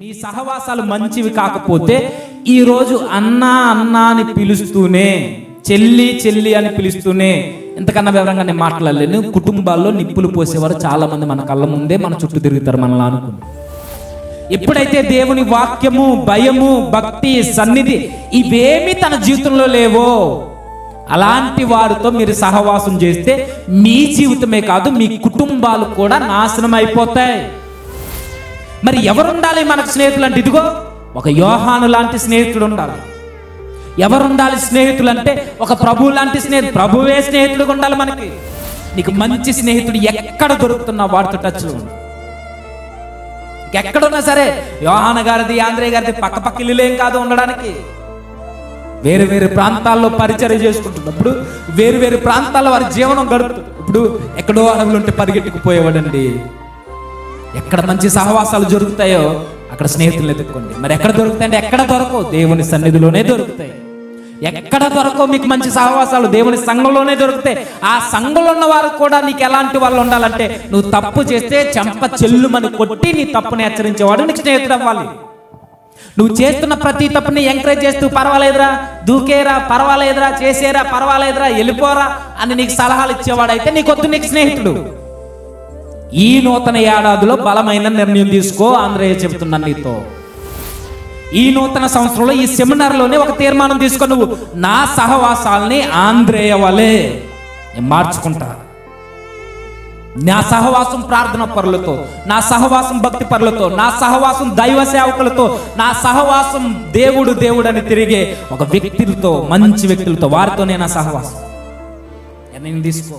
మీ సహవాసాలు మంచివి కాకపోతే ఈరోజు అన్నా అన్నా అని పిలుస్తూనే, చెల్లి చెల్లి అని పిలుస్తూనే, ఇంతకన్నా వివరంగా నేను మాట్లాడలేను. కుటుంబాల్లో నిప్పులు పోసేవారు చాలా మంది మన కళ్ళ ముందే మన చుట్టూ తిరుగుతారు మనల్ని అనుకుని. ఎప్పుడైతే దేవుని వాక్యము, భయము, భక్తి, సన్నిధి ఇవేమీ తన జీవితంలో లేవో అలాంటి వారితో మీరు సహవాసం చేస్తే మీ జీవితమే కాదు, మీ కుటుంబాలు కూడా నాశనం అయిపోతాయి. మరి ఎవరుండాలి మనకు స్నేహితులు అంటే? ఇదిగో ఒక యోహాను లాంటి స్నేహితుడు ఉండాలి. ఎవరుండాలి స్నేహితులు అంటే? ఒక ప్రభువు లాంటి స్నేహితుడు, ప్రభువే స్నేహితుడుగా ఉండాలి మనకి. నీకు మంచి స్నేహితుడు ఎక్కడ దొరుకుతున్నా వాడితో టచ్లో ఉండు. ఎక్కడున్నా సరే, యోహాను గారిది, ఆంధ్రేయ గారిది పక్క ఇల్లులేం కాదు ఉండడానికి. వేరు వేరు ప్రాంతాల్లో పరిచర్య చేసుకుంటున్నప్పుడు వేరు వేరు ప్రాంతాల్లో వారి జీవనం గడుపుతుంది. ఇప్పుడు ఎక్కడో అడవులు ఉంటే పరిగెట్టుకుపోయేవాడండి. ఎక్కడ మంచి సహవాసాలు జరుగుతాయో అక్కడ స్నేహితులు ఎత్తుక్కోండి. మరి ఎక్కడ దొరుకుతాయంటే? ఎక్కడ దొరకవు, దేవుని సన్నిధిలోనే దొరుకుతాయి. ఎక్కడ దొరకవు మీకు మంచి సహవాసాలు? దేవుని సంఘంలోనే దొరుకుతాయి. ఆ సంఘంలో ఉన్న వారు కూడా నీకు ఎలాంటి వాళ్ళు ఉండాలంటే, నువ్వు తప్పు చేస్తే చెంప చెల్లుమని కొట్టి నీ తప్పుని హెచ్చరించేవాడు నీకు స్నేహితుడు అవ్వాలి. నువ్వు చేస్తున్న ప్రతి తప్పుని ఎంకరేజ్ చేస్తూ, పర్వాలేదురా, దూకేరా, పర్వాలేదురా, చేసేరా, పర్వాలేదురా, వెళ్ళిపోరా అని నీకు సలహాలు ఇచ్చేవాడైతే నీకొద్దు నీకు స్నేహితుడు. ఈ నూతన ఏడాదిలో బలమైన నిర్ణయం తీసుకో. ఆంధ్రేయ చెబుతున్నాను నీతో, ఈ నూతన సంవత్సరంలో ఈ సెమినార్లోనే ఒక తీర్మానం తీసుకో. నువ్వు నా సహవాసాలని ఆంధ్రేయ వలె నేను మార్చుకుంటా. నా సహవాసం ప్రార్థన పరులతో, నా సహవాసం భక్తి పరులతో, నా సహవాసం దైవ సేవకులతో, నా సహవాసం దేవుడు దేవుడు అని తిరిగే ఒక వ్యక్తులతో, మంచి వ్యక్తులతో, వారితోనే నా సహవాసం. నేను తీసుకో.